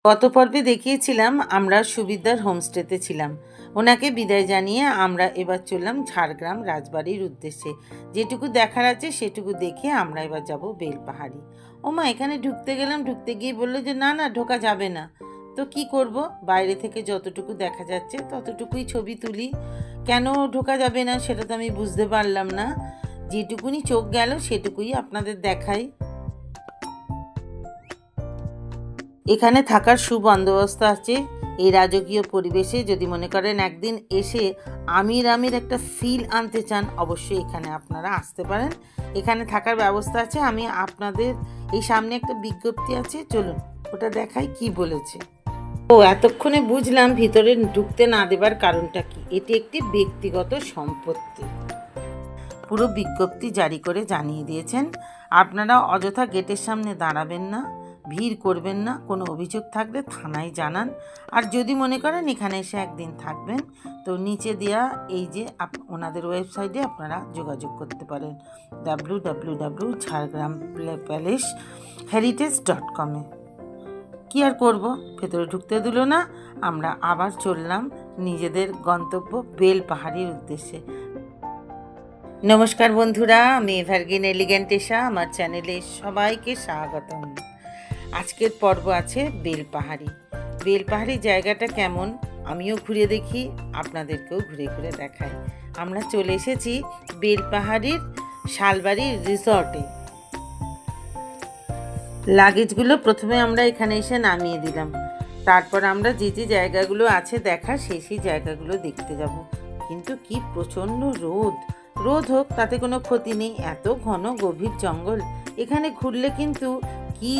গত পর্বে দেখিয়েছিলাম আমরা সুবিদ্যার হোমস্টেতে ছিলাম। ওনাকে বিদায় জানিয়ে আমরা এবার চললাম ঝাড়গ্রাম রাজবাড়ির উদ্দেশ্যে। যেটুকু দেখার আছে সেটুকু দেখে আমরা এবার যাব বেলপাহাড়ি। ওমা, এখানে ঢুকতে গেলাম, ঢুকতে গিয়ে বললো যে না না, ঢোকা যাবে না। তো কি করব, বাইরে থেকে যতটুকু দেখা যাচ্ছে ততটুকুই ছবি তুলি। কেন ঢোকা যাবে না সেটা তো আমি বুঝতে পারলাম না। যেটুকুনি চোখ গেল সেটুকুই আপনাদের দেখাই। এখানে থাকার সুবন্দোবস্ত আছে। এই রাজকীয় পরিবেশে যদি মনে করেন একদিন এসে আমির একটা ফিল আনতে চান, অবশ্যই এখানে আপনারা আসতে পারেন। এখানে থাকার ব্যবস্থা আছে। আমি আপনাদের এই সামনে একটা বিজ্ঞপ্তি আছে, চলুন ওটা দেখাই কি বলেছে। ও, এতক্ষণে বুঝলাম ভিতরে ঢুকতে না দেবার কারণটা কি। এটি একটি ব্যক্তিগত সম্পত্তি। পুরো বিজ্ঞপ্তি জারি করে জানিয়ে দিয়েছেন, আপনারা অযথা গেটের সামনে দাঁড়াবেন না, ভিড় করবেন না, কোনো অভিযোগ থাকলে থানায় জানান। আর যদি মনে করেন এখানে এসে একদিন থাকবেন, তো নিচে দেওয়া এই যে ওনাদের ওয়েবসাইটে আপনারা যোগাযোগ করতে পারেন www.jhargram-palace-heritage.com। কি আর করব, ভেতরে ঢুকতে দিল না। আমরা আবার চললাম নিজেদের গন্তব্য বেলপাহাড়ির উদ্দেশ্যে। নমস্কার বন্ধুরা, আমি এভারগ্রিন এলিগ্যান্ট এশা, আমার চ্যানেলে সবাইকে স্বাগতম। আজকের পর্ব আছে বেলপাহাড়ি। বেলপাহাড়ি জায়গাটা কেমন আমিও ঘুরে দেখি, আপনাদেরকেও ঘুরে ঘুরে দেখাই। আমরা চলে এসেছি বেলপাহাড়ির শালবাড়ির রিসর্টে। লাগেজগুলো প্রথমে আমরা এখানে এসে নামিয়ে দিলাম। তারপর আমরা যে যে জায়গাগুলো আছে দেখার সেই জায়গাগুলো দেখতে যাব। কিন্তু কি প্রচণ্ড রোদ। রোদ হোক, তাতে কোনো ক্ষতি নেই, এত ঘন গভীর জঙ্গল। এখানে ঘুরলে কিন্তু কি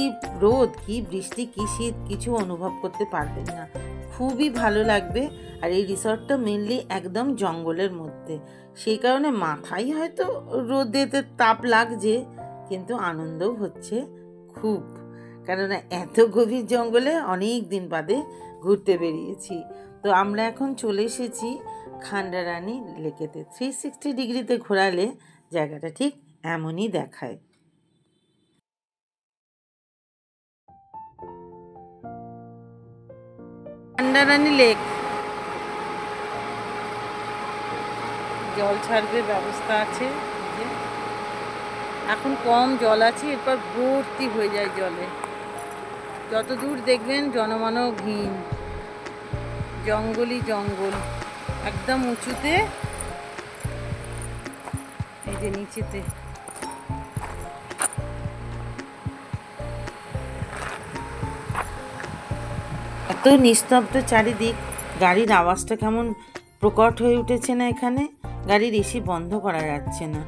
রোদ, কি বৃষ্টি, কি শীত কিছু অনুভব করতে পারবেন না। খুবই ভালো লাগবে। আর এই রিসর্টটা মেনলি একদম জঙ্গলের মধ্যে, সেই কারণে মাথায় হয়তো রোদেতে তাপ লাগছে, কিন্তু আনন্দও হচ্ছে খুব। কেননা এত গভীর জঙ্গলে অনেক দিন বাদে ঘুরতে বেরিয়েছি। তো আমরা এখন চলে এসেছি খান্ডারানী লেকেতে। 360 ডিগ্রিতে ঘোরালে জায়গাটা ঠিক এমনই দেখায়। খান্ডারানী লেক, জল ছাড়বে ব্যবস্থা আছে। এখন কম জল আছে, এরপর ভর্তি হয়ে যায় জলে। যত দূর দেখবেন জনমানবহীন, জঙ্গলই জঙ্গল, একদম উঁচুতে, এই যে নিচেতে। এত নিস্তব্ধ চারিদিক, গাড়ির আওয়াজটা কেমন প্রকট হয়ে উঠেছে না এখানে। গাড়ির এসি বন্ধ করা যাচ্ছে না।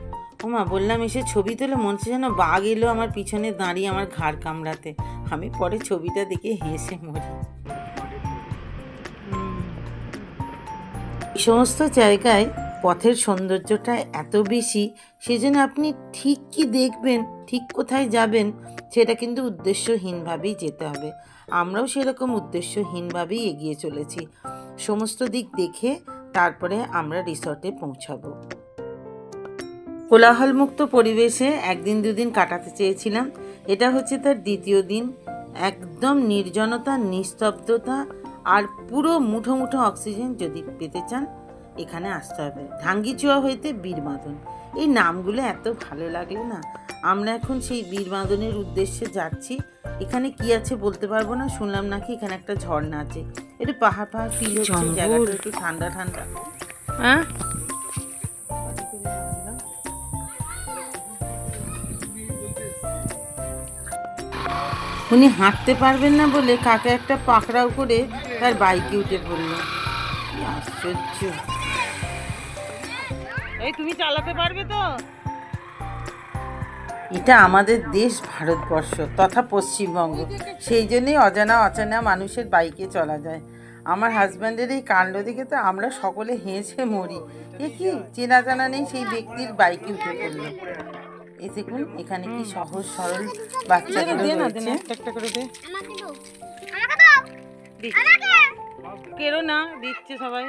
ওমা, বললাম এসে ছবি তুলে মনে হচ্ছে যেন বাঘ এলো আমার পিছনে দাঁড়িয়ে আমার ঘাড় কামড়াতে। আমি পরে ছবিটা দেখে হেসে মরি। এই সমস্ত জায়গায় পথের সৌন্দর্যটা এত বেশি, সেজন্য আপনি ঠিক কি দেখবেন, ঠিক কোথায় যাবেন, সেটা কিন্তু উদ্দেশ্যহীনভাবেই যেতে হবে। আমরাও সেরকম উদ্দেশ্যহীনভাবেই এগিয়ে চলেছি। সমস্ত দিক দেখে তারপরে আমরা রিসর্টে পৌঁছাবো। কোলাহলমুক্ত পরিবেশে একদিন দুদিন কাটাতে চেয়েছিলাম, এটা হচ্ছে তার দ্বিতীয় দিন। একদম নির্জনতা, নিস্তব্ধতা আর পুরো মুঠো মুঠো অক্সিজেন যদি পেতে চান এখানে আসতে হবে। ঢাঙ্গিচুয়া হইতে বীরবাঁধন, এই নামগুলো এত ভালো লাগলো না। আমরা এখন সেই বীরবাঁধনের উদ্দেশ্যে যাচ্ছি। এখানে কি আছে বলতে পারবো না, শুনলাম নাকি এখানে একটা ঝর্ণা আছে। একটু পাহাড় ফিল হচ্ছে, জায়গাটা একটু ঠান্ডা ঠান্ডা। হ্যাঁ, উনি হাঁটতে পারবেন না বলে কাকে একটা পাকড়াও করে তার বাইকে উঠে পড়ল। আশ্চর্য। এই তুমি চালাতে পারবে তো? এটা আমাদের দেশ ভারতবর্ষ তথা পশ্চিমবঙ্গ, সেই জন্যই অজানা অচেনা মানুষের বাইকে চলা যায়। আমার হাজব্যান্ডের এই কাণ্ড দেখে তো আমরা সকলে হেসে মরি। এ কি চেনা জানা নেই সেই ব্যক্তির বাইকে উঠে পড়লো। এই দেখুন এখানে কি সহজ সরল বাচ্চাগুলো রয়েছে। একটা করে দে, কেরো না, দিচ্ছে সবাই।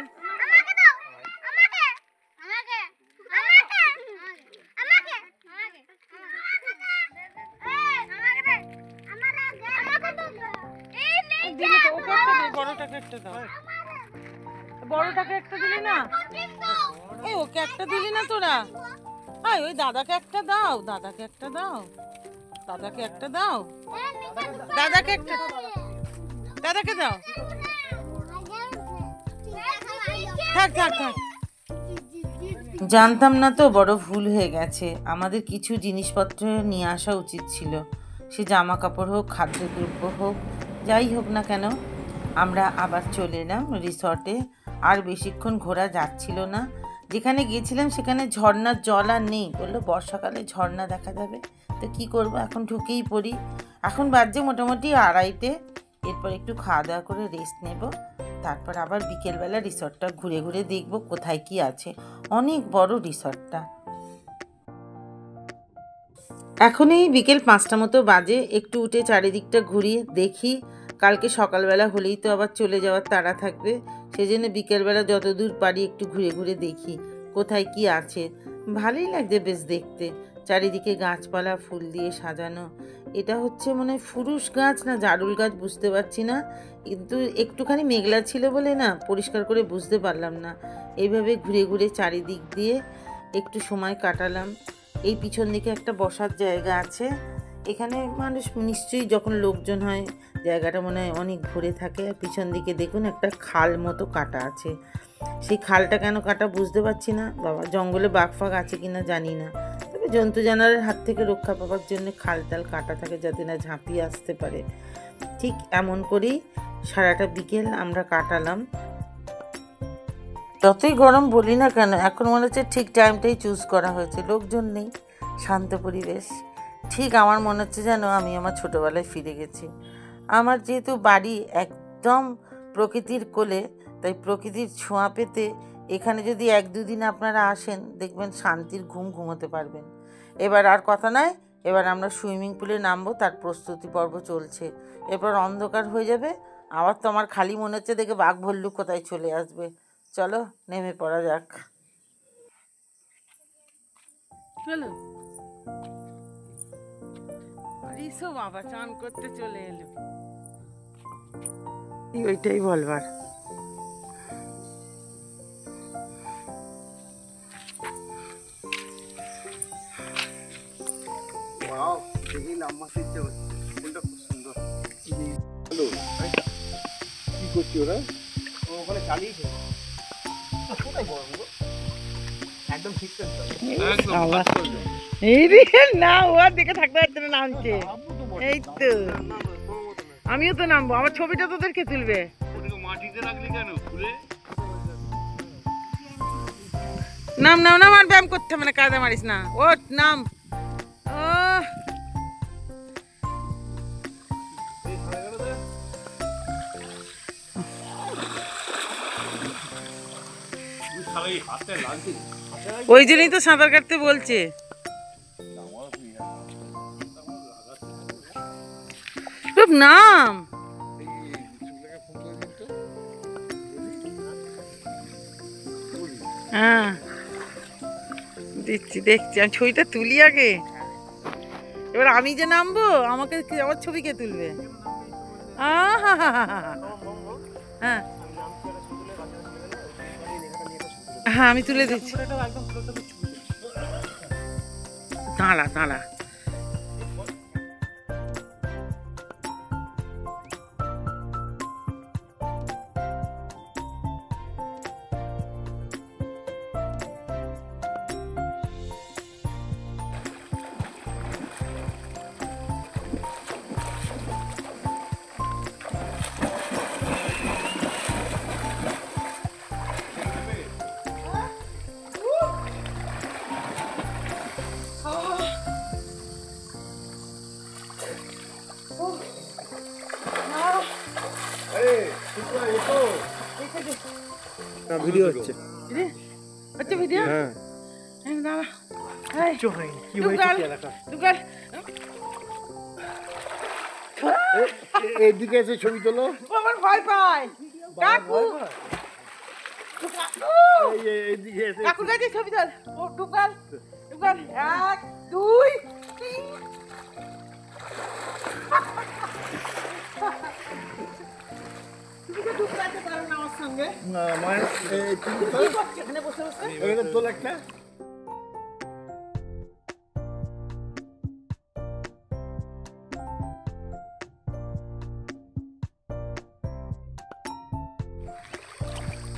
দিলে তো ওকে একটা দে, বড়টাকে একটা দাও। বড়টাকে একটা দিলি না? এই ওকে একটা দিলি না তোরা? আয় ওই দাদাকে একটা দাও, দাদাকে একটা দাও, দাদাকে একটা দাও, দাদাকে একটা, দাদাকে দাও। থাক থাক থাক। জানতাম না তো, বড় ভুল হয়ে গেছে। আমাদের কিছু জিনিসপত্র নিয়ে আসা উচিত ছিল, সে জামা কাপড় হোক, খাদ্যদ্রব্য হোক, যাই হোক না কেন। আমরা আবার চলে এলাম রিসর্টে। আর বেশিক্ষণ ঘোরা যাচ্ছিল না। যেখানে গিয়েছিলাম সেখানে ঝর্ণার জল আর নেই, বললো বর্ষাকালে ঝর্ণা দেখা যাবে। তো কী করবো, এখন ঢুকেই পড়ি। এখন বাজছে মোটামুটি 2:30। এরপর একটু খাওয়া দাওয়া করে রেস্ট নেব, তারপর আবার বিকেলবেলা রিসর্টটা ঘুরে ঘুরে দেখব কোথায় কি আছে। অনেক বড় রিসর্টটা। এখন এই বিকেল 5টা মতো বাজে। একটু উঠে চারিদিকটা ঘুরিয়ে দেখি, কালকে সকালবেলা হলেই তো আবার চলে যাওয়ার তাড়া থাকবে। সেজন্য বিকেলবেলা যতদূর পারি একটু ঘুরে ঘুরে দেখি কোথায় কি আছে। ভালোই লাগছে বেশ দেখতে, চারিদিকে গাছপালা ফুল দিয়ে সাজানো। এটা হচ্ছে মনে হয় ফুরুষ গাছ না জারুল গাছ বুঝতে পারছি না, কিন্তু একটুখানি মেঘলা ছিল বলে না পরিষ্কার করে বুঝতে পারলাম না। এইভাবে ঘুরে ঘুরে চারিদিক দিয়ে একটু সময় কাটালাম। এই পিছন দিকে একটা বসার জায়গা আছে, এখানে মানুষ নিশ্চয়ই যখন লোকজন হয় জায়গাটা মনে হয় অনেক ভরে থাকে। আর পিছন দিকে দেখুন একটা খাল মতো কাটা আছে, সেই খালটা কেন কাটা বুঝতে পারছি না। বাবা, জঙ্গলে বাঘ ফাঘ আছে কিনা জানি না, তবে জন্তু জানোয়ারের হাত থেকে রক্ষা পাওয়ার জন্য খাল টাল কাটা থাকে যাতে না ঝাঁপিয়ে আসতে পারে। ঠিক এমন করেই সারাটা বিকেল আমরা কাটালাম। যতই গরম বলি না কেন, এখন মনে হচ্ছে ঠিক টাইমটাই চুজ করা হয়েছে। লোকজন নেই, শান্ত পরিবেশ। ঠিক আমার মনে হচ্ছে যেন আমি আমার ছোটোবেলায় ফিরে গেছি। আমার যেহেতু বাড়ি একদম প্রকৃতির কোলে, তাই প্রকৃতির ছোঁয়া পেতে এখানে যদি 1-2 দিন আপনারা আসেন, দেখবেন শান্তির ঘুম ঘুমোতে পারবেন। এবার আর কথা নয়, এবার আমরা সুইমিং পুলে নামবো, তার প্রস্তুতি পর্ব চলছে। এরপর অন্ধকার হয়ে যাবে, আবার তো আমার খালি মনে হচ্ছে দেখে বাঘ ভল্লুক কোথায় চলে আসবে। চলো নেমে পড়া যাক। চলো, রিসো বাবা চান করতে চলে এলো, ওইটাই বলবার। কি করছি ওরা? ওখানে চালিয়েছে একদম ঠিক এই রে না, ও আর দেখে থাকতে পারছে না, নামছে। এই তো আমিও তো নামবো, আমার ছবিটা তোদেরকে তুলবে। মাটিতে রাখলি কেন? খুলে নাম নাম নাম, আর ব্যায়াম করতে হবে না, কাদা মারিস না, ও নাম। ওই জন্যই তো সাঁতার কাটতে বলছে। নাম হ্যাঁ দিচ্ছি, দেখছি, আমি ছবিটা তুলি আগে। এবার আমি যে নামবো, আমাকে আমার ছবি কে তুলবে? হ্যাঁ হ্যাঁ, আমি তুলে দিচ্ছি, দাঁড়া দাঁড়া। ভিডিও হচ্ছে, হচ্ছে ভিডিও। হ্যাঁ কি এইদিকে এসে ছবি তোলো। আমার ভয় পায় কাকু, এইদিকে এসে কাকুর কাছে ছবি তোল। ও টুকাল টুকাল, 1 2 3। সঙ্গে মায়ের এখানে বসে বসে এখানে তোল একটা।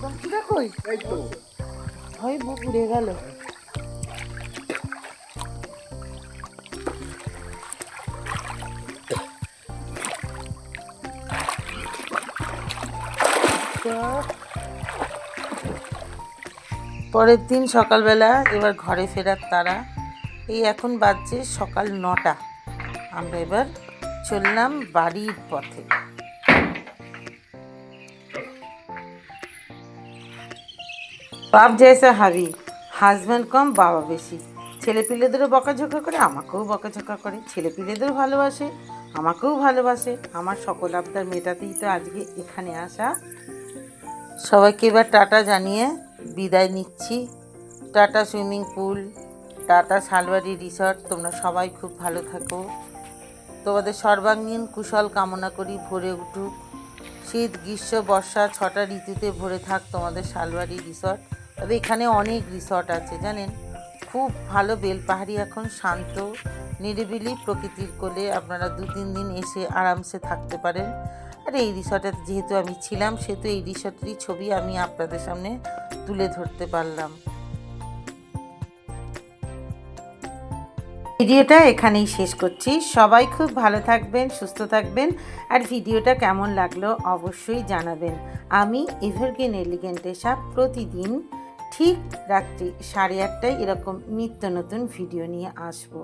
কম্পিউটার কই এই তো হয় মুখ উড়ে গেল। পরের দিন সকালবেলা এবার ঘরে ফেরার তারা। এই এখন বাজছে সকাল 9টা। আমরা এবার চললাম বাড়ির পথে। বাপ জেসা হাবি, হাজব্যান্ড কম বাবা বেশি। ছেলেপিলেদেরও বকাঝকা করে, আমাকেও বকাঝকা করে। ছেলেপিলেদেরও ভালোবাসে, আমাকেও ভালোবাসে। আমার সকল আবদার মেটাতেই তো আজকে এখানে আসা। সবাইকে এবার টাটা জানিয়ে বিদায় নিচ্ছি। Tata swimming pool, tata Salbari resort. তোমরা সবাই খুব ভালো থাকো। তোমাদের সর্বাঙ্গীন কুশল কামনা করি। ভরে উঠুক শীত, গ্রীষ্ম, বর্ষা, 6টা ঋতুতে ভরে থাক তোমাদের শালবাড়ি রিসর্ট। তবে এখানে অনেক রিসর্ট আছে জানেন, খুব ভালো। বেলপাহাড়ি এখন শান্ত, নিরিবিলি, প্রকৃতির কোলে। আপনারা 2-3 দিন এসে আরামসে থাকতে পারেন। আর এই রিসর্টে যেহেতু আমি ছিলাম, সেহেতু এই রিসর্টেরই ছবি আমি আপনাদের সামনে তুলে ধরতে পারলাম। ভিডিওটা এখানেই শেষ করছি। সবাই খুব ভালো থাকবেন, সুস্থ থাকবেন। আর ভিডিওটা কেমন লাগলো অবশ্যই জানাবেন। আমি এভারগ্রিন এলিগেন্টের সাথে প্রতিদিন ঠিক রাত্রি 8:30টায় এরকম নিত্য নতুন ভিডিও নিয়ে আসবো।